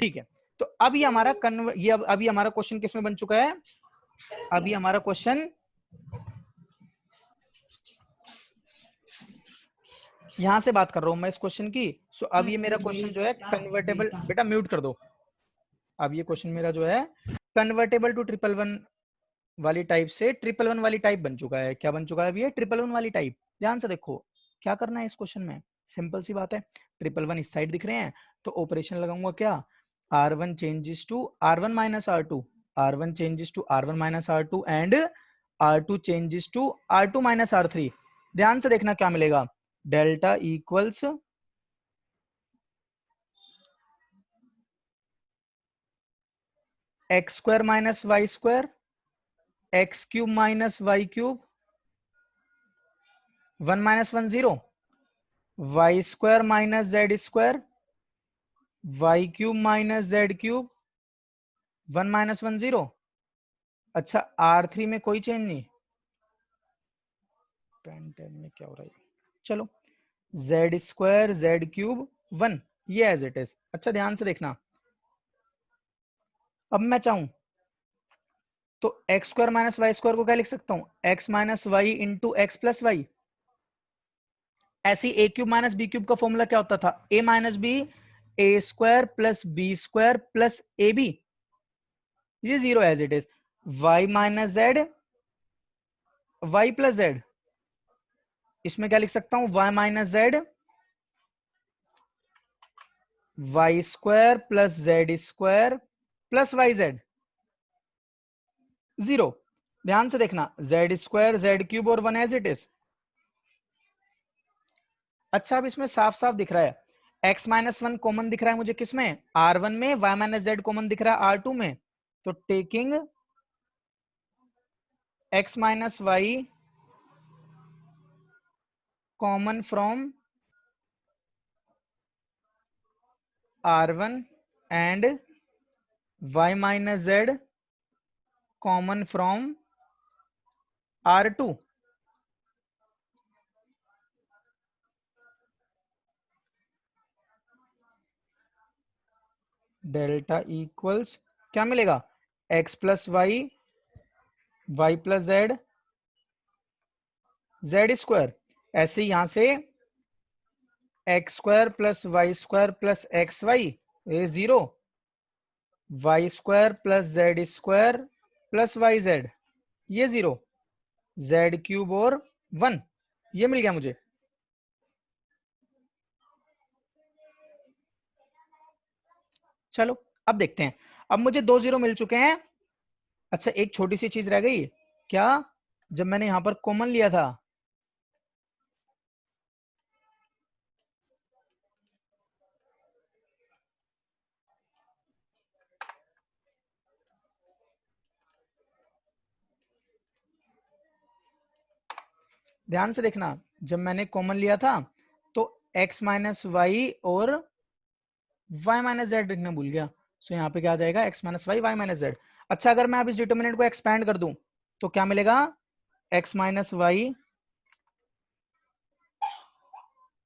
ठीक है, तो अब ये हमारा ये अभी हमारा क्वेश्चन किस में बन चुका है? अभी हमारा क्वेश्चन यहां से बात कर रहा हूं मैं इस क्वेश्चन की। सो अब ये मेरा क्वेश्चन जो है कन्वर्टेबल, बेटा म्यूट कर दो। अब ये क्वेश्चन मेरा जो है कन्वर्टेबल टू ट्रिपल वन वाली टाइप से ट्रिपल वन वाली टाइप बन चुका है। क्या बन चुका है? अभी ये ट्रिपल वन वाली टाइप। ध्यान से देखो क्या करना है इस क्वेश्चन में, सिंपल सी बात है। ट्रिपल वन इस साइड दिख रहे हैं तो ऑपरेशन लगाऊंगा क्या? R1 changes to R1 minus R2, R1 changes to R1 minus R2 and R2 changes to R2 minus R3। ध्यान से देखना क्या मिलेगा, delta equals x square minus y square, x cube minus y cube, 1 minus 1 0, y square minus z square, y cube minus z cube, 1 minus 1 0। अच्छा R3 में कोई change नहीं, pen ten में क्या हो रहा है? चलो जेड स्क्वायर जेड क्यूब 1, ये एज इट इज। अच्छा ध्यान से देखना, अब मैं चाहूं तो x square minus y square को क्या लिख सकता हूं? X minus y into x plus y. ऐसे a cube minus b cube का फॉर्मूला क्या होता था? A minus b, a square plus b square plus a b, ये zero as it is. Y minus z, y plus z, इसमें क्या लिख सकता हूं? Y minus z, y square plus z square plus y Z, zero. ध्यान से देखना, Z square Z cube और 1 एज इट इज। अच्छा अब इसमें साफ साफ दिख रहा है x माइनस 1 कॉमन दिख रहा है मुझे किसमें? R1 में। y माइनस जेड कॉमन दिख रहा है R2 में। तो taking x minus y common from R1 and y minus z common from R2, delta equals क्या मिलेगा? x plus y, y plus z, z square. ऐसे यहां से x square plus y square plus x y, ये zero, y square plus z square plus y z, ये zero, z cube और 1, ये मिल गया मुझे। चलो अब देखते हैं, अब मुझे 2 जीरो मिल चुके हैं। अच्छा एक छोटी सी चीज रह गई, क्या? जब मैंने यहां पर कॉमन लिया था, ध्यान से देखना, जब मैंने कॉमन लिया था तो x माइनस वाई और y माइनस जेड लिखना भूल गया। सो यहाँ पे क्या आ जाएगा? x minus y, y minus z. अच्छा अगर मैं अब इस डिटर्मिनेंट को एक्सपैंड कर दूं तो क्या मिलेगा? x minus y,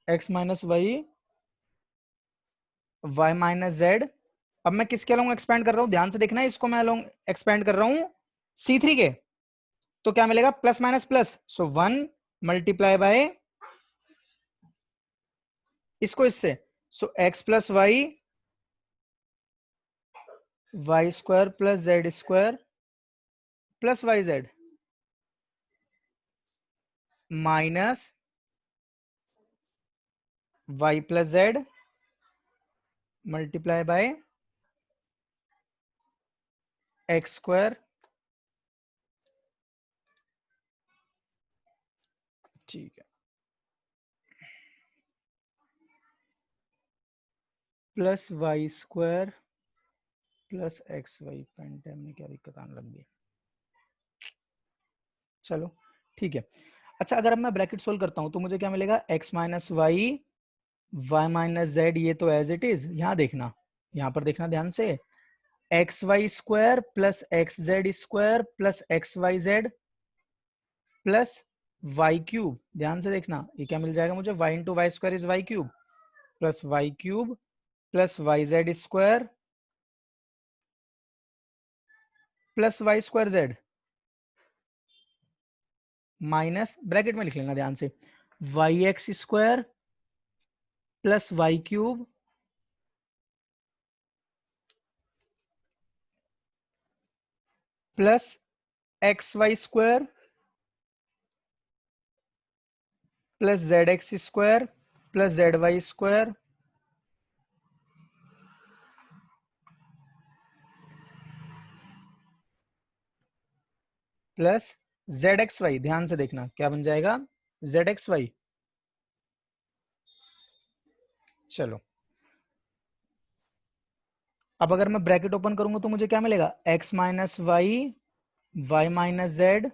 x minus y, y minus z. अब मैं किसके अलॉन्ग एक्सपैंड कर रहा हूं? ध्यान से देखना, इसको मैं अलॉन्ग एक्सपैंड कर रहा हूं C3 के। तो क्या मिलेगा? Plus minus plus, so 1 multiply by इसको इससे, so x plus y, y square plus z square plus y z minus y plus z multiply by x square, ठीक है, plus y square plus x y. Pen time में क्या दिक्कत आने लग गई? चलो ठीक है। अच्छा अगर अब मैं ब्रैकेट सोल्व करता हूं तो मुझे क्या मिलेगा? x minus y, y minus z, ये तो एज इट इज। यहां देखना, यहां पर देखना ध्यान से, x y square plus x z square plus x y z plus y cube. ध्यान से देखना, ये क्या मिल जाएगा मुझे? Y into y square is y cube plus y cube plus y z square plus y square z minus, bracket में लिख लेना ध्यान से, y x square plus y cube plus x y square plus z x square plus z y square plus z x y. ध्यान से देखना क्या बन जाएगा, जेड एक्स वाई। चलो अब अगर मैं ब्रैकेट ओपन करूंगा तो मुझे क्या मिलेगा, x minus y, y minus z,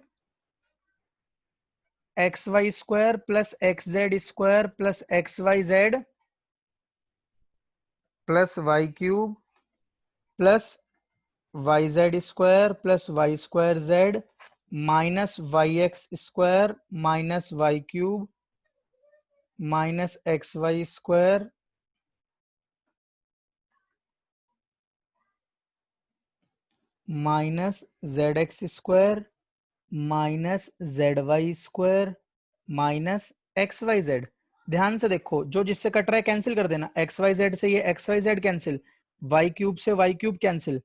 x y square plus x z square plus x y z plus y cube plus y z square plus y square z minus y x square minus y cube minus x y square minus z x square minus z y square minus x y z. ध्यान से देखो, जो जिससे cut रहा है cancel कर देना, x y z से ये x y z cancel, y cube से वाई क्यूब कैंसिल,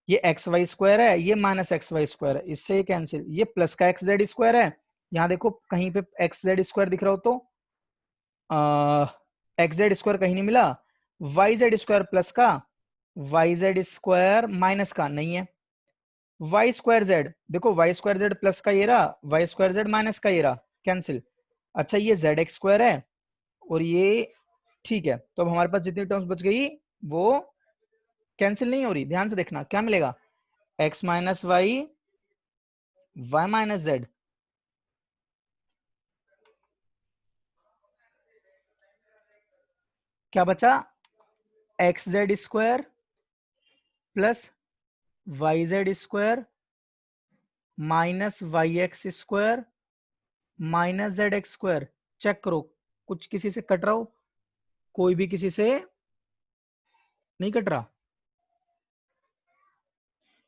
ये एक्स वाई स्क्वायर है, ये माइनस एक्स वाई स्क्वायर है, इससे ये कैंसिल, ये प्लस का एक्स जेड स्क्वायर है, यहाँ देखो कहीं पे एक्स जेड स्क्वायर दिख रहा हो तो एक्स जेड स्क्वायर कहीं नहीं मिला, वाई जेड स्क्वायर प्लस का, वाई जेड स्क्वायर माइनस का नहीं है, वाई स्क्वायर जेड देखो, वाई स्क्वायर जेड प्लस का ये रहा, वाई स्क्वायर जेड माइनस का ये रहा, कैंसिल। अच्छा ये जेड एक्स स्क्वायर है और ये, ठीक है, तो अब हमारे पास जितनी टर्म्स बच गई वो कैंसिल नहीं हो रही। ध्यान से देखना क्या मिलेगा, x minus y, y minus z, क्या बचा, x z square plus y z square minus y x square minus z x square. Check करो कुछ किसी से कट रहा हो, कोई भी किसी से नहीं कट रहा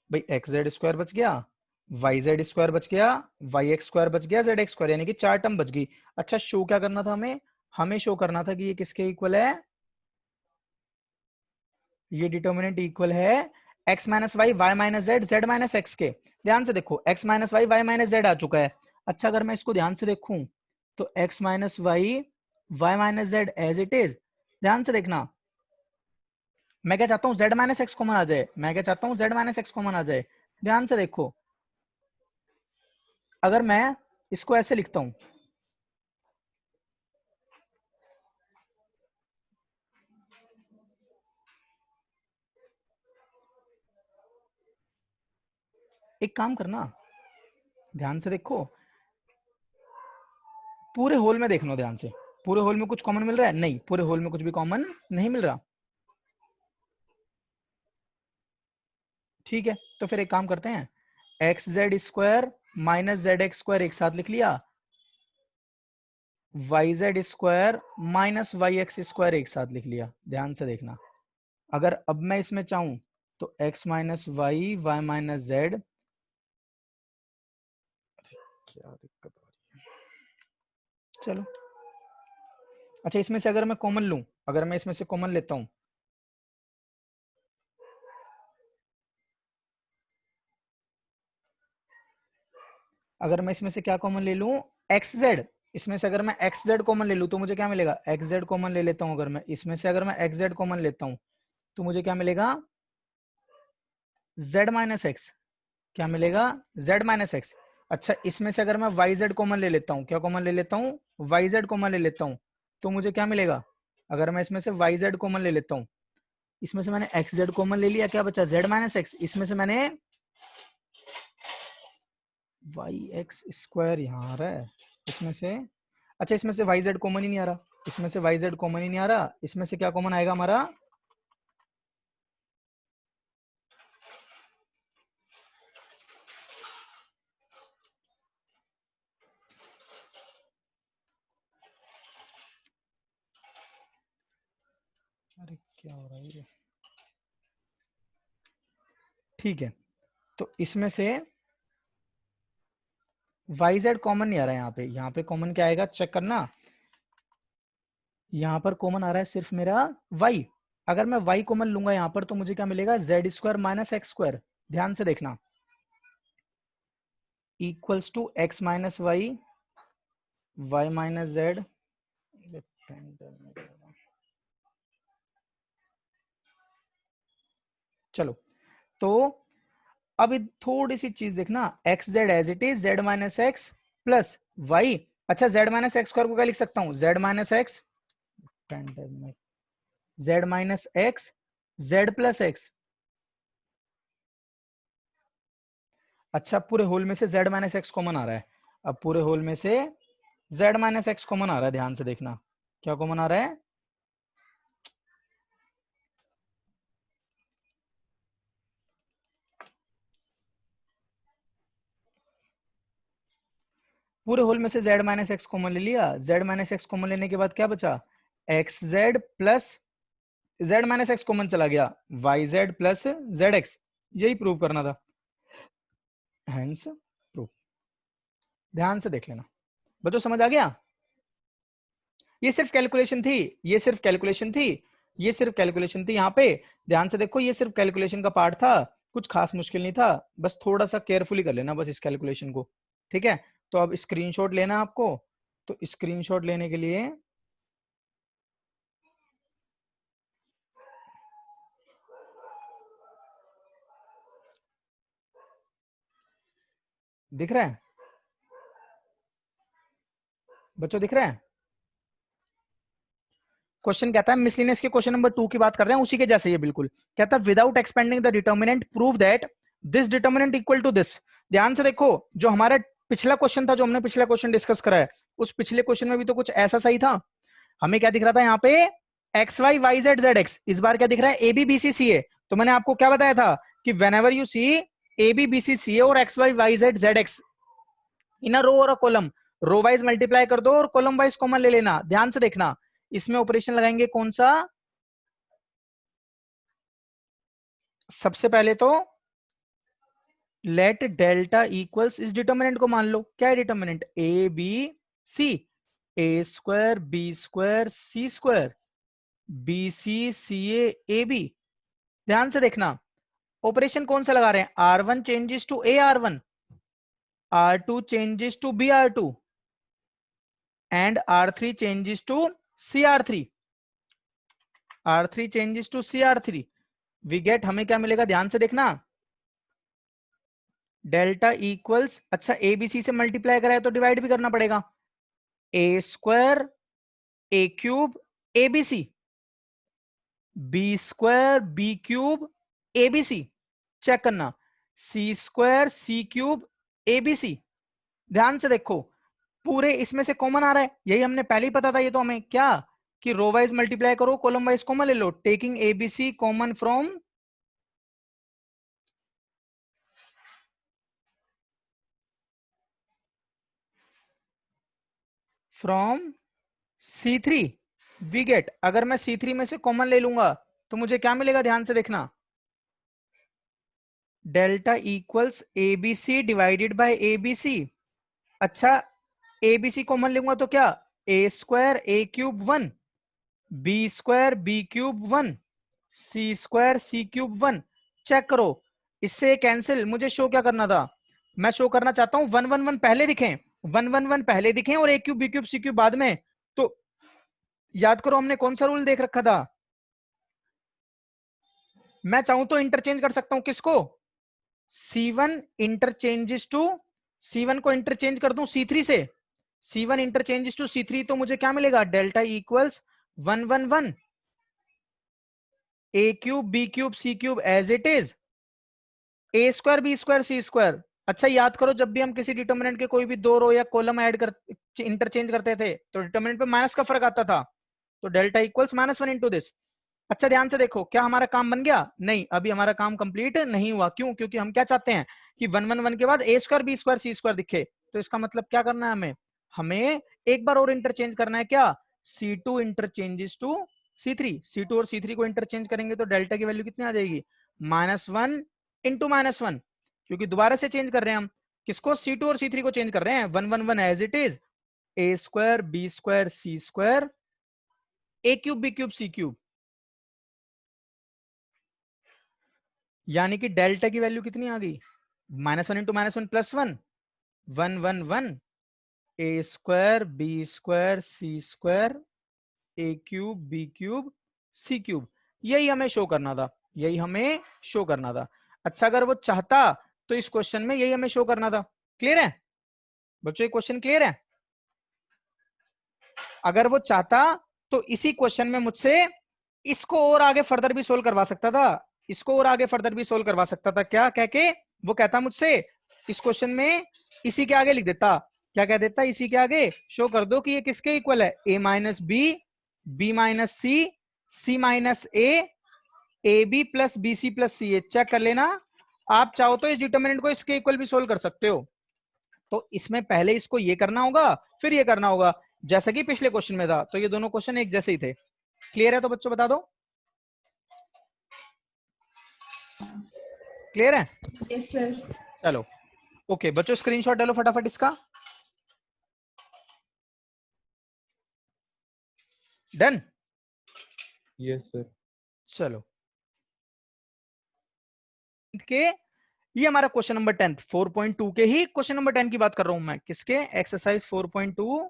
भाई, एक्स जेड स्क्वायर बच गया, वाई जेड स्क्वायर बच गया, वाई एक्स स्क्वायर बच गया, जेड एक्स स्क्वायर, यानी कि चार टर्म बच गई। अच्छा शो क्या करना था हमें, हमें शो करना था कि ये किसके इक्वल है, ये डिटर्मिनेंट इक्वल है x minus y minus z minus x के। ध्यान से देखो x minus y minus z आ चुका है। अच्छा अगर मैं इसको ध्यान से देखूं तो x minus y minus z as it is. ध्यान से देखना, मैं क्या चाहता हूँ जेड माइनस एक्स कॉमन आ जाए, मैं क्या चाहता हूँ जेड माइनस एक्स कॉमन आ जाए। ध्यान से देखो अगर मैं इसको ऐसे लिखता हूं, एक काम करना, ध्यान से देखो, पूरे होल में देखना ध्यान से, पूरे होल में कुछ कॉमन मिल रहा है, नहीं पूरे होल में कुछ भी कॉमन नहीं मिल रहा। ठीक है तो फिर एक काम करते हैं, x z square minus z x square एक साथ लिख लिया, y z square minus y x square एक साथ लिख लिया। ध्यान से देखना, अगर अब मैं इसमें चाहूं तो x minus y minus z, क्या दिक्कत आ रही है, चलो। अच्छा इसमें से अगर मैं कॉमन लूं, अगर मैं इसमें से कॉमन लेता हूं, अगर मैं इसमें से क्या कॉमन ले लूं, एक्स जेड, इसमें से अगर मैं एक्स जेड कॉमन ले लूं तो मुझे क्या मिलेगा, एक्स जेड कॉमन ले लेता हूं, अगर मैं इसमें से अगर मैं एक्स जेड कॉमन लेता हूं तो मुझे क्या मिलेगा, जेड माइनस एक्स, क्या मिलेगा, जेड माइनस एक्स। अच्छा इसमें से अगर मैं वाई जेड कॉमन ले लेता हूँ, क्या कॉमन ले लेता हूँ, वाई जेड कॉमन ले लेता हूँ, तो मुझे क्या मिलेगा, अगर मैं इसमें से वाई जेड कॉमन ले लेता हूँ, इसमें से मैंने एक्स जेड कॉमन ले लिया, क्या बचा, जेड माइनस एक्स, इसमें से मैंने वाई एक्स स्क्वायर यहाँ आ रहा है, इसमें से, अच्छा इसमें से वाई जेड कॉमन ही नहीं आ रहा, इसमें से वाई जेड कॉमन ही नहीं आ रहा, इसमें से क्या कॉमन आएगा हमारा, अरे क्या हो रहा है ये, ठीक है तो इसमें से वाई जेड कॉमन नहीं आ रहा है यहाँ पे कॉमन क्या आएगा चेक करना। यहाँ पर कॉमन आ रहा है सिर्फ मेरा y। अगर मैं y कॉमन लूंगा यहाँ पर तो मुझे क्या मिलेगा z square minus x square. ध्यान से देखना, equals to x minus y, y minus z. चलो, तो अब थोड़ी सी चीज देखना, x z as it is, z minus x plus y. अच्छा, जेड माइनस एक्स स्क्वायर को क्या लिख सकता हूँ, z minus x, z minus x, z plus x. अच्छा, पूरे होल में से जेड माइनस एक्स कॉमन आ रहा है। अब पूरे होल में से जेड माइनस एक्स कॉमन आ रहा है, ध्यान से देखना क्या कॉमन आ रहा है। पूरे होल में से जेड माइनस एक्स कॉमन ले लिया, जेड माइनस एक्स कॉमन लेने के बाद क्या बचा, x z plus z minus x common चला गया, y z plus z x. यही प्रूव करना था, हेंस प्रूव। ध्यान से देख लेना बच्चों, समझ आ गया। ये सिर्फ कैलकुलेशन थी, ये सिर्फ कैलकुलेशन थी, ये सिर्फ कैलकुलेशन थी यहाँ पे। ध्यान से देखो, ये सिर्फ कैलकुलेशन का पार्ट था, कुछ खास मुश्किल नहीं था, बस थोड़ा सा केयरफुली कर लेना बस इस कैलकुलेशन को। ठीक है, तो अब स्क्रीनशॉट लेना आपको। तो स्क्रीनशॉट लेने के लिए दिख रहा है बच्चों, दिख रहा है। क्वेश्चन कहता है, मिसलिनियस के क्वेश्चन नंबर 2 की बात कर रहे हैं, उसी के जैसे ये बिल्कुल कहता है, without expanding the determinant prove that this determinant equal to this. ध्यान से देखो, जो हमारा पिछला क्वेश्चन था, जो हमने पिछला क्वेश्चन डिस्कस करा है, उस पिछले क्वेश्चन में भी तो कुछ ऐसा सही था। हमें क्या दिख रहा था यहाँ पे, x y y z z x. इस बार क्या दिख रहा है, ए बी बी सी सी ए। तो मैंने आपको क्या बताया था कि whenever you see A B B C C a और x y y z z x in a row और a column, row wise multiply कर दो और कॉलम वाइज कॉमन ले लेना। ध्यान से देखना, इसमें ऑपरेशन लगाएंगे कौन सा, सबसे पहले तो लेट डेल्टा इक्वल्स, इस डिटर्मिनेंट को मान लो, क्या है determinant, a b c, a square b square c square, b C C A b. ध्यान से देखना, ऑपरेशन कौन सा लगा रहे हैं, R one changes to a R one, R two changes to b R two and R three changes to c R three, R three changes to c R three. We get, हमें क्या मिलेगा, ध्यान से देखना, delta equals, अच्छा ए b सी से multiply कराए तो डिवाइड भी करना पड़ेगा, a square a cube a b c, b square b cube a b c. Check करना, c square c cube a b c. ध्यान से देखो, पूरे इसमें से कॉमन आ रहा है, यही हमने पहले ही पता था। ये तो हमें क्या कि रो वाइज मल्टीप्लाई करो, कॉलम वाइज कॉमन ले लो, taking ABC common from C3। We get, अगर मैं C3 में से कॉमन ले लूंगा तो मुझे क्या मिलेगा, ध्यान से देखना, delta equals ABC divided by ABC. अच्छा, एबीसी कॉमन लूंगा तो क्या, a square a cube one, b square b cube one, c square c cube one. Check करो, इससे कैंसिल, मुझे शो क्या करना था, मैं शो करना चाहता हूं वन वन वन पहले दिखें, वन वन वन पहले दिखें और ए cube b cube c cube बाद में। तो याद करो हमने कौन सा रूल देख रखा था, मैं चाहूं तो इंटरचेंज कर सकता हूं किसको, C1 इंटरचेंजेस टू, C1 को इंटरचेंज कर दूं C3 से, C1 इंटरचेंजेस टू C3, तो मुझे क्या मिलेगा, delta equals one one one, a cube b cube c cube as it is, a square b square c square. अच्छा, याद करो जब भी हम किसी डिटर्मिनेंट के कोई भी दो रो या कॉलम ऐड कर इंटरचेंज करते थे तो डिटर्मिनेंट पे माइनस का फर्क आता था, तो delta equals minus one into this. अच्छा, ध्यान से देखो, क्या हमारा काम बन गया, नहीं, अभी हमारा काम कंप्लीट नहीं हुआ। क्यों, क्योंकि हम क्या चाहते हैं कि वन वन वन के बाद ए square b square c square दिखे। तो इसका मतलब क्या करना है, हमें हमें एक बार और इंटरचेंज करना है, क्या, C2 interchanges to C3, C2 और C3 को इंटरचेंज करेंगे तो डेल्टा की वैल्यू कितनी आ जाएगी, -1 इंटू -1, क्योंकि दोबारा से चेंज कर रहे हैं हम किसको, C2 और C3 को चेंज कर रहे हैं। 1 1 1 as it is, a square b square c square a cube b cube c cube, यानी कि डेल्टा की वैल्यू कितनी आ गई, -1 into -1 +1, 1 1 1 a square b square c square a cube b cube c cube. यही हमें शो करना था, यही हमें शो करना था। अच्छा अगर वो चाहता तो इस क्वेश्चन में यही हमें शो करना था। क्लियर है बच्चों, ये क्वेश्चन क्लियर है? अगर वो चाहता तो इसी क्वेश्चन में मुझसे इसको और आगे फर्दर भी सोल्व करवा सकता था, इसको और आगे फर्दर भी सोल्व करवा सकता था। क्या कह के, वो कहता मुझसे इस क्वेश्चन में इसी के आगे लिख देता, क्या कह देता, इसी के आगे शो कर दो कि ये किसके इक्वल है, a minus b, b minus c, c minus a b plus b c plus c a. Check कर लेना, आप चाहो तो इस डिटर्मिनेंट को इसके इक्वल भी सोल्व कर सकते हो। तो इसमें पहले इसको ये करना होगा फिर ये करना होगा, जैसा कि पिछले क्वेश्चन में था। तो ये दोनों क्वेश्चन एक जैसे ही थे। क्लियर है तो बच्चों बता दो, क्लियर है? Yes sir. चलो ओके बच्चों, स्क्रीनशॉट डालो फटाफट इसका। डन? Yes sir. चलो के ये हमारा क्वेश्चन नंबर 10 4.2 के ही क्वेश्चन नंबर 10 की बात कर रहा हूं मैं, किसके, एक्सरसाइज 4.2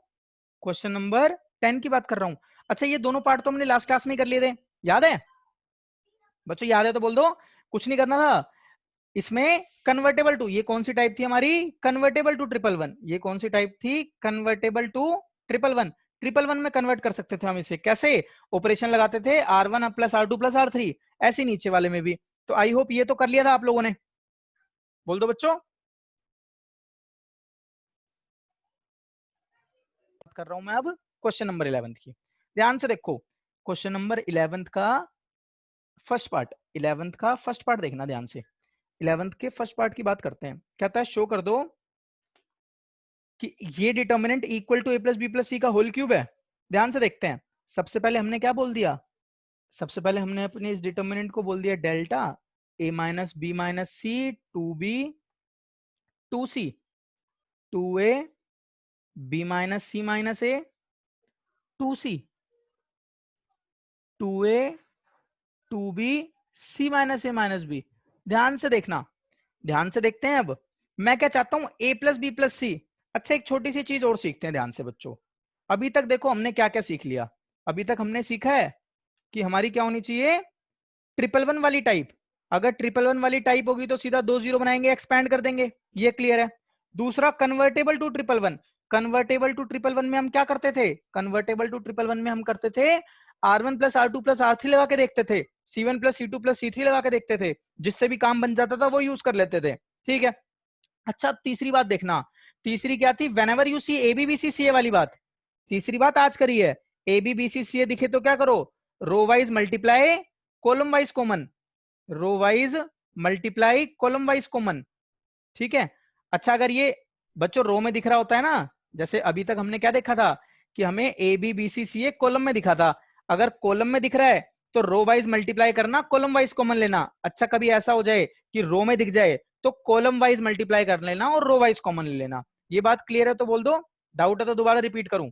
क्वेश्चन नंबर 10 की बात कर रहा हूं। अच्छा ये दोनों पार्ट तो हमने लास्ट क्लास में कर लिए थे, याद है बच्चों? याद है तो बोल दो, कुछ नहीं करना था इसमें। कन्वर्टेबल टू, ये कौन सी टाइप थी हमारी, कन्वर्टेबल टू 111। ये कौन सी टाइप थी, कन्वर्टेबल टू 111। 111 में कन्वर्ट कर सकते थे हम इसे, कैसे, ऑपरेशन लगाते थे R1 plus R2 plus R3, ऐसे नीचे वाले में भी। तो आई होप ये तो कर लिया था आप लोगों ने, बोल दो बच्चों। कर रहा हूं मैं अब क्वेश्चन नंबर 11 की, ध्यान से देखो। क्वेश्चन नंबर 11 का फर्स्ट पार्ट, 11 का फर्स्ट पार्ट देखना ध्यान से। 11 के फर्स्ट पार्ट की बात करते हैं, कहता है शो कर दो कि ये determinant equal to a plus B plus सी का होल क्यूब है। ध्यान से देखते हैं, सबसे पहले हमने क्या बोल दिया, सबसे पहले हमने अपने इस डिटर्मिनेंट को बोल दिया delta a minus b minus c 2b 2c 2a b minus C minus a 2c 2a 2b c minus a minus b। ध्यान से देखना, ध्यान से देखते हैं। अब मैं क्या चाहता हूं, a प्लस बी प्लस सी। अच्छा एक छोटी सी चीज और सीखते हैं ध्यान से बच्चों। अभी तक देखो हमने क्या क्या सीख लिया, अभी तक हमने सीखा है कि हमारी क्या होनी चाहिए, 111 वाली टाइप। अगर 111 वाली टाइप होगी तो सीधा 2 0 बनाएंगे, एक्सपैंड कर देंगे, ये क्लियर है। दूसरा कन्वर्टेबल टू 111, कन्वर्टेबल टू 111 में हम क्या करते थे, कन्वर्टेबल टू 111 में हम करते थे R1 plus R2 plus R3 लगा के देखते थे, C1 plus C2 plus C3 लगा के देखते थे, जिससे भी काम बन जाता था वो यूज कर लेते थे। ठीक है। अच्छा तीसरी बात देखना, तीसरी क्या थी, whenever you see A B B C C A वाली बात। तीसरी बात आज करी है, ए बी बी सी सी ए दिखे तो क्या करो, row wise multiply column wise common, row wise multiply column wise common. ठीक है। अच्छा अगर ये बच्चों रो में दिख रहा होता है ना, जैसे अभी तक हमने क्या देखा था कि हमें a B B C C a column में दिखा था, अगर कॉलम में दिख रहा है तो रो वाइज मल्टीप्लाई करना, कॉलम वाइज कॉमन लेना। अच्छा कभी ऐसा हो जाए कि रो में दिख जाए तो कॉलम वाइज मल्टीप्लाई कर लेना और रो वाइज कॉमन ले लेना। ये बात क्लियर है तो बोल दो, डाउट है तो दोबारा रिपीट करूं।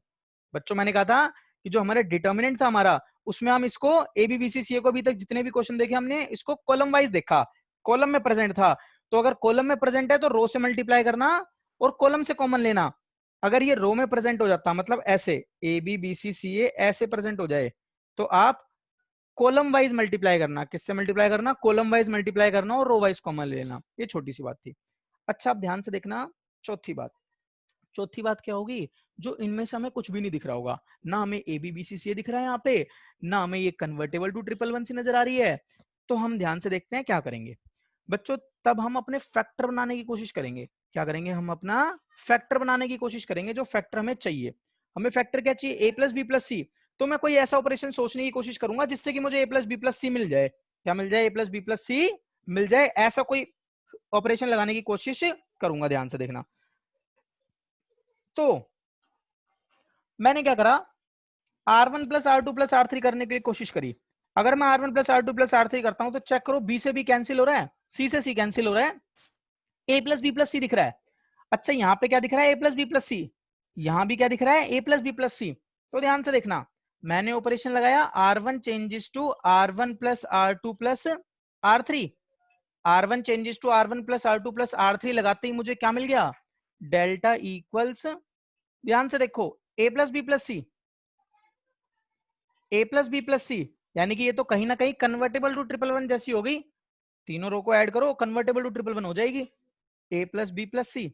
बच्चों मैंने कहा था कि जो हमारा डिटर्मिनेंट था हमारा, उसमें हम इसको एबीबीसीसीए को अभी तक जितने भी क्वेश्चन देखे हमने इसको कॉलम वाइज देखा, कॉलम में प्रेजेंट था। तो अगर कॉलम में प्रेजेंट है तो रो से मल्टीप्लाई करना और कॉलम से कॉमन लेना। अगर ये रो में प्रेजेंट हो जाता, मतलब ऐसे ए बी बी सी सी ए ऐसे प्रेजेंट हो जाए, तो आप कॉलम वाइज मल्टीप्लाई करना, किससे मल्टीप्लाई करना, कॉलम वाइज मल्टीप्लाई करना और रो वाइज कॉमन लेना। ये छोटी सी बात थी। अच्छा आप ध्यान से देखना चौथी बात, चौथी बात क्या होगी, जो इनमें से हमें कुछ भी नहीं दिख रहा होगा, ना हमें एबीबीसीसीए दिख रहा है यहाँ पे, ना हमें ये कन्वर्टेबल टू 111 सी नजर आ रही है। तो हम ध्यान से देखते हैं क्या करेंगे बच्चों, तब हम अपने फैक्टर बनाने की कोशिश करेंगे। क्या करेंगे, हम अपना फैक्टर बनाने की कोशिश करेंगे, जो फैक्टर हमें चाहिए। हमें फैक्टर क्या चाहिए, ए प्लस बी प्लस सी। तो मैं कोई ऐसा ऑपरेशन सोचने की कोशिश करूंगा जिससे कि मुझे ए प्लस बी प्लस सी मिल जाए। क्या मिल जाए, ए प्लस बी प्लस सी मिल जाए, ऐसा कोई ऑपरेशन लगाने की कोशिश करूंगा। ध्यान से देखना, तो मैंने क्या करा, R1 plus R2 plus R3 करने की कोशिश करी। अगर मैं R1 plus R2 plus R3 करता हूं तो चेक करो, B से B कैंसिल हो रहा है, C से C कैंसिल हो रहा है, ए प्लस बी प्लस सी दिख रहा है। अच्छा यहाँ पे क्या दिख रहा है, ए प्लस बी प्लस सी, यहाँ भी क्या दिख रहा है, a plus B plus c. तो ध्यान से देखना, मैंने ऑपरेशन लगाया R1 changes to R1 plus R2 plus R3, R1 changes to R1 plus R2 plus R3 लगाते ही मुझे क्या मिल गया, डेल्टा इक्वल्स, ध्यान से देखो, ए प्लस बी प्लस सी, ए प्लस बी प्लस सी, यानी कि ये तो कहीं ना कहीं कन्वर्टेबल टू ट्रिपल वन जैसी हो गई। तीनों रो को ऐड करो, कन्वर्टेबल टू ट्रिपल वन हो जाएगी। ए प्लस बी प्लस सी,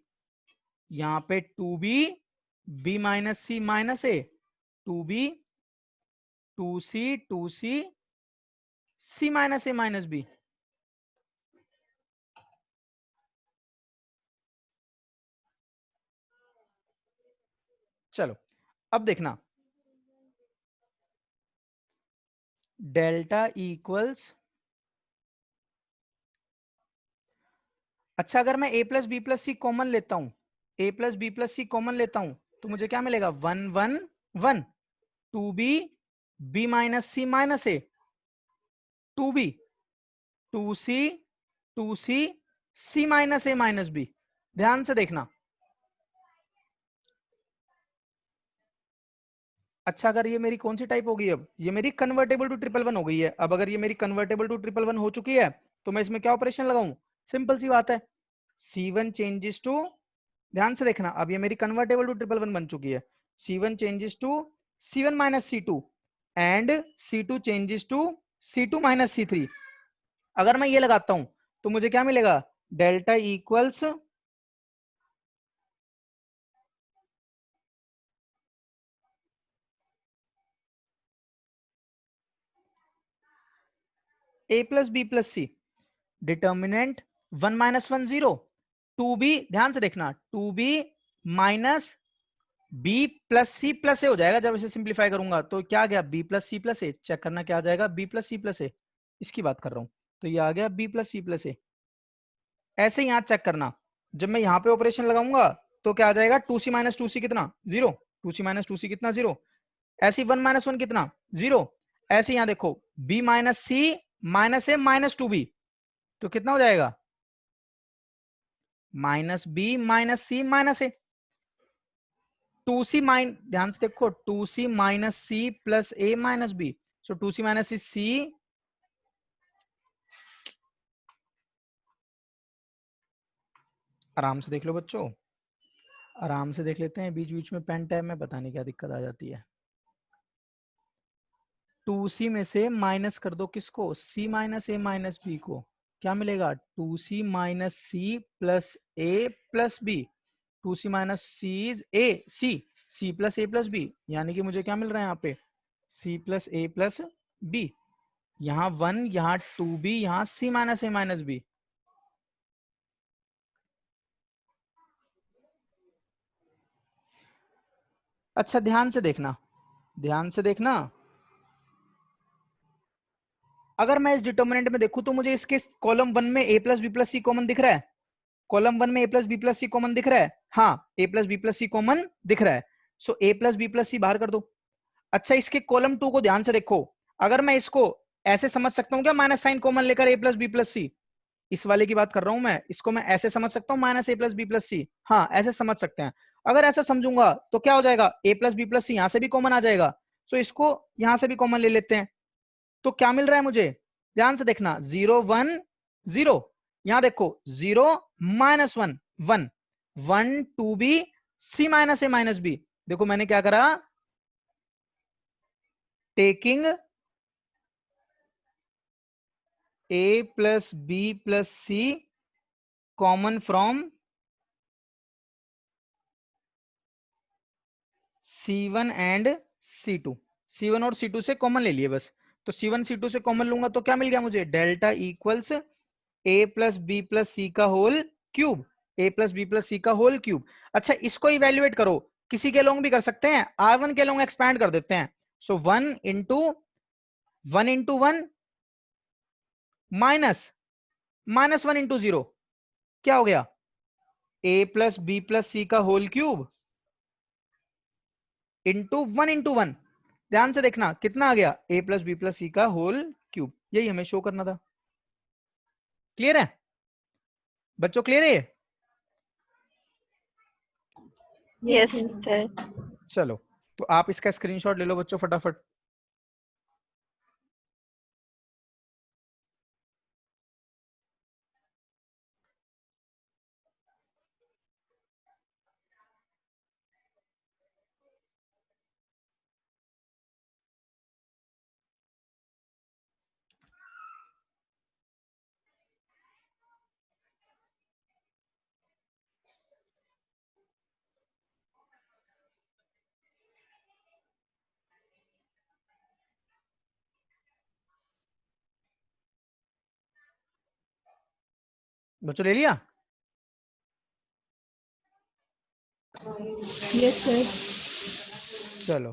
यहाँ पे 2b, b minus C minus A, 2b, 2c, 2c, c minus A minus B. चलो अब देखना, डेल्टा इक्वल्स, अच्छा अगर मैं a plus B plus C common लेता हूं, a plus B plus C common लेता हूं, तो मुझे क्या मिलेगा, 1 1 1, 2b, b minus C minus A, 2b, 2c, 2c, c minus A minus B. ध्यान से देखना, अच्छा अगर ये मेरी कौन सी टाइप हो गई, अब ये मेरी कन्वर्टेबल टू ट्रिपल वन हो गई है। अब अगर ये मेरी कन्वर्टेबल टू ट्रिपल वन हो चुकी है, तो मैं इसमें क्या ऑपरेशन लगाऊं, सिंपल सी बात है, C1 चेंजेस टू, ध्यान से देखना, अब ये मेरी कन्वर्टेबल टू ट्रिपल वन बन चुकी है, C1 changes to C1 minus C2 and C2 changes to C2 minus C3। अगर मैं ये लगाता हूं तो मुझे क्या मिलेगा, delta equals, A plus B plus C, determinant 1 minus 1 0, 2b, ध्यान से देखना, 2b minus b plus C plus A हो जाएगा जब इसे सिंप्लीफाई करूंगा। तो क्या आ गया, b प्लस सी प्लस ए, चेक करना क्या आ जाएगा, b प्लस सी प्लस ए, इसकी बात कर रहा हूं। तो ये आ गया b प्लस सी प्लस ए। ऐसे ही यहां चेक करना, जब मैं यहां पे ऑपरेशन लगाऊंगा तो क्या आ जाएगा, 2c माइनस 2c कितना 0, 2c माइनस 2c कितना 0, ऐसे ही 1 माइनस 1 कितना 0, ऐसे यहां देखो b माइनस सी माइनस ए माइनस 2b, तो कितना हो जाएगा, माइनस बी माइनस सी माइनस ए, 2c माइन, ध्यान से देखो, 2c माइनस सी प्लस ए माइनस बी, सो 2c माइनस सी, आराम से देख लो बच्चों, आराम से देख लेते हैं, बीच बीच में पेन टैब में पता नहीं क्या दिक्कत आ जाती है। 2c में से माइनस कर दो किसको, c माइनस ए माइनस बी को, क्या मिलेगा, 2c minus c plus a plus b, 2c minus c is a c, c plus a plus b, यानी कि मुझे क्या मिल रहा है यहाँ पे, c plus a plus B, यहाँ 1, यहाँ 2b, यहाँ c माइनस ए माइनस बी। अच्छा ध्यान से देखना, ध्यान से देखना, अगर मैं इस डिटर्मिनेंट में देखूं तो मुझे इसके कॉलम 1 में a plus B plus C common दिख रहा है, कॉलम 1 में a plus B plus C common दिख रहा है, हाँ a plus B plus C common दिख रहा है, so a plus B plus c बाहर कर दो। अच्छा इसके कॉलम 2 को ध्यान से देखो, अगर मैं इसको ऐसे समझ सकता हूँ क्या, माइनस साइन कॉमन लेकर a प्लस बी प्लस सी, इस वाले की बात कर रहा हूं मैं, इसको मैं ऐसे समझ सकता हूँ माइनस ए प्लस बी प्लस सी, हाँ ऐसे समझ सकते हैं। अगर ऐसा समझूंगा तो क्या हो जाएगा, a प्लस बी प्लस सी यहां से भी कॉमन आ जाएगा, सो इसको यहां से भी कॉमन ले लेते हैं। तो क्या मिल रहा है मुझे, ध्यान से देखना, 0 1 0, यहां देखो 0 माइनस 1 1, 1 2b c माइनस ए माइनस बी। देखो मैंने क्या करा, taking a plus B plus C common from C1 and C2, C1 और C2 से कॉमन ले लिए बस, तो C1 C2 से कॉमन लूंगा तो क्या मिल गया मुझे, delta equals a plus B plus सी का whole cube, a plus B plus सी का होल क्यूब। अच्छा इसको इवेल्युएट करो, किसी के लोग भी कर सकते हैं, R1 के लोग एक्सपैंड कर देते हैं, सो 1 इंटू 1 माइनस माइनस 1 इंटू 0, क्या हो गया, a प्लस बी प्लस सी का होल क्यूब इंटू 1, ध्यान से देखना कितना आ गया, a प्लस बी प्लस सी का होल क्यूब, यही हमें शो करना था। क्लियर है बच्चों, क्लियर है? Yes sir. चलो तो आप इसका स्क्रीनशॉट ले लो बच्चों फटाफट। बच्चों ले लिया? Yes sir. चलो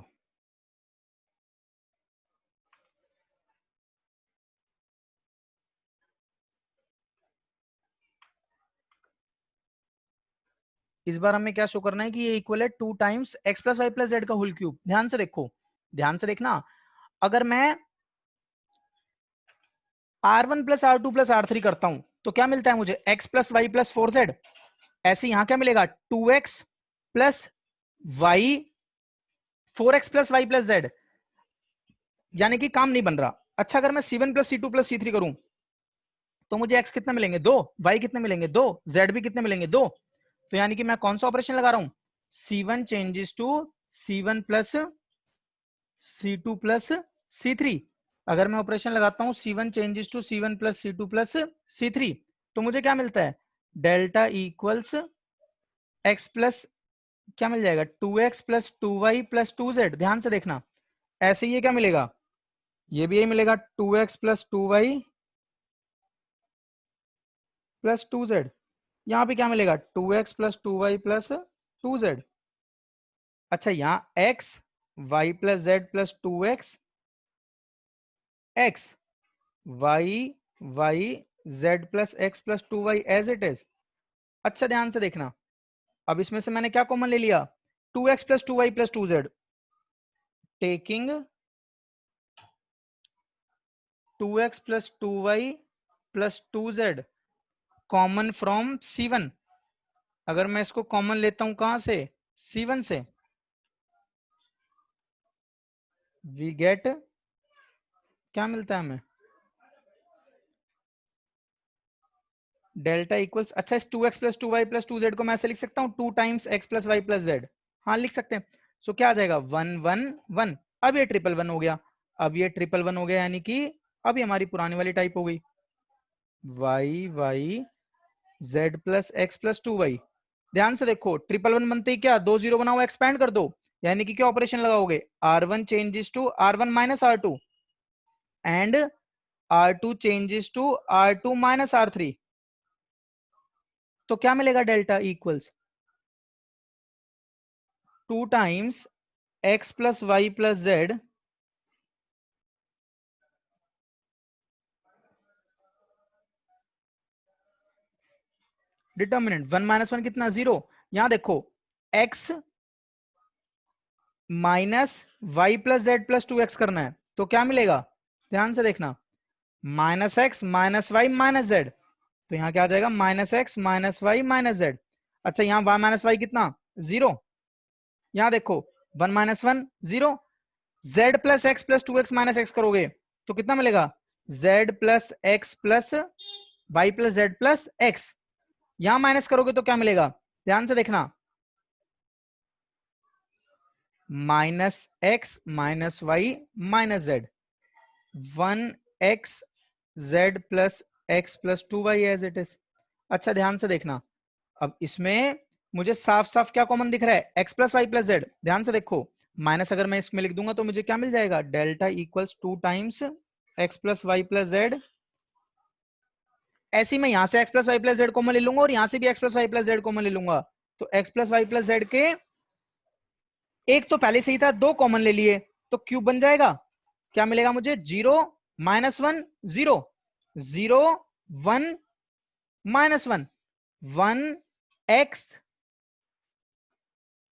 इस बार हमें क्या शो करना है कि ये इक्वल है 2 times x plus y plus z का होल क्यूब। ध्यान से देखो, ध्यान से देखना। अगर मैं r1 plus r2 plus r3 करता हूं तो क्या मिलता है मुझे? x plus y plus 4z। ऐसे यहां क्या मिलेगा? 2x plus y 4x plus y plus z. यानी कि काम नहीं बन रहा। अच्छा अगर मैं c1 plus c2 plus c3 करूं तो मुझे x कितने मिलेंगे? 2। y कितने मिलेंगे? 2। z भी कितने मिलेंगे? 2। तो यानी कि मैं कौन सा ऑपरेशन लगा रहा हूं? c1 changes to c1 plus c2 plus c3। अगर मैं ऑपरेशन लगाता हूं c1 changes to c1 plus c2 plus c3 तो मुझे क्या मिलता है? डेल्टा इक्वल्स x प्लस क्या मिल जाएगा? 2x plus 2y plus 2z। ध्यान से देखना, ऐसे ही ये क्या मिलेगा? ये भी यही मिलेगा 2x plus 2y plus 2z। यहां पे क्या मिलेगा? 2x plus 2y plus 2z। अच्छा यहां x y plus z plus 2x x y y z plus x plus 2y as it is. अच्छा ध्यान से देखना, अब इसमें से मैंने क्या कॉमन ले लिया? 2x plus 2y plus 2z। Taking 2x plus 2y plus 2z common from c1। अगर मैं इसको कॉमन लेता हूं कहां से? c1 से। वी गेट क्या मिलता है हमें? डेल्टा इक्वल्स, अच्छा इस 2x plus 2y plus 2z को मैं ऐसे लिख सकता हूँ 2 times x plus y plus z. हाँ लिख सकते हैं। सो क्या आ जाएगा? 1 1 1। अब ये ट्रिपल वन हो गया। अब ये ट्रिपल वन हो गया यानी कि अब ये हमारी पुरानी वाली टाइप हो गई, y y z plus x plus 2y। ध्यान से देखो, ट्रिपल वन बनते ही क्या? 2 0 बनाओ, एक्सपैंड कर दो। यानी कि क्या ऑपरेशन लगाओगे? r1 changes to r1 minus r2 and r2 changes to r2 minus r3। तो क्या मिलेगा? Delta equals 2 times x plus y plus z determinant 1 minus 1 कितना? 0। यहां देखो x minus y plus z plus 2x करना है तो क्या मिलेगा? ध्यान से देखना, minus x minus y minus z. तो यहां क्या आ जाएगा? Minus x minus y minus z. अच्छा यहां y माइनस वाई कितना? 0। यहां देखो 1 minus 1 0। z plus x plus 2x minus x करोगे तो कितना मिलेगा? z plus x plus y plus z plus x. यहां माइनस करोगे तो क्या मिलेगा? ध्यान से देखना, minus x minus y minus z 1x z plus x plus 2y as it is. अच्छा ध्यान से देखना, अब इसमें मुझे साफ साफ क्या कॉमन दिख रहा है? x plus y plus z. ध्यान से देखो, माइनस अगर मैं इसमें लिख दूंगा तो मुझे क्या मिल जाएगा? Delta equals 2 times x plus y plus z. ऐसे ही मैं यहां से x plus y plus z common ले लूंगा और यहां से भी x plus y plus z common ले लूंगा। तो x plus y plus z के एक तो पहले से ही था, 2 कॉमन ले लिए तो क्यूब बन जाएगा। क्या मिलेगा मुझे? 0 minus 1 0 0 1 minus 1 1 x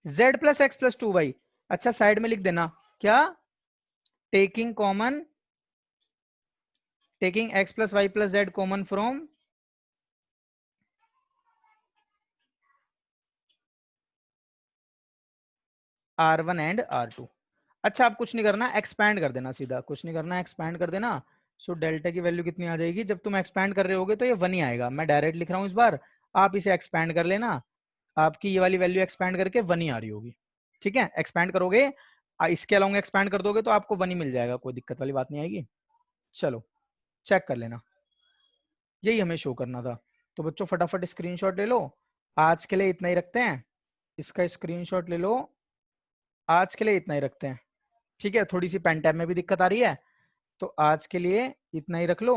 z plus x plus 2y। अच्छा साइड में लिख देना क्या? Taking common, taking x plus y plus z common from R1 and R2। अच्छा, आप कुछ नहीं करना, एक्सपैंड कर देना सीधा, कुछ नहीं करना, एक्सपैंड कर देना। सो डेल्टा की वैल्यू कितनी आ जाएगी, जब तुम एक्सपैंड कर रहे होगे तो ये 1 ही आएगा। मैं डायरेक्ट लिख रहा हूँ इस बार, आप इसे एक्सपैंड कर लेना, आपकी ये वाली वैल्यू एक्सपैंड करके 1 ही आ रही होगी। ठीक है, एक्सपैंड करोगे, इसके अलावा एक्सपैंड कर दोगे तो आपको 1 ही मिल जाएगा, कोई दिक्कत वाली बात नहीं आएगी। चलो चेक कर लेना, यही हमें शो करना था। तो बच्चों फटाफट स्क्रीनशॉट ले लो, आज के लिए इतना ही रखते हैं, इसका स्क्रीनशॉट ले लो, आज के लिए इतना ही रखते हैं। ठीक है, थोड़ी सी पेन टैब में भी दिक्कत आ रही है, तो आज के लिए इतना ही रख लो।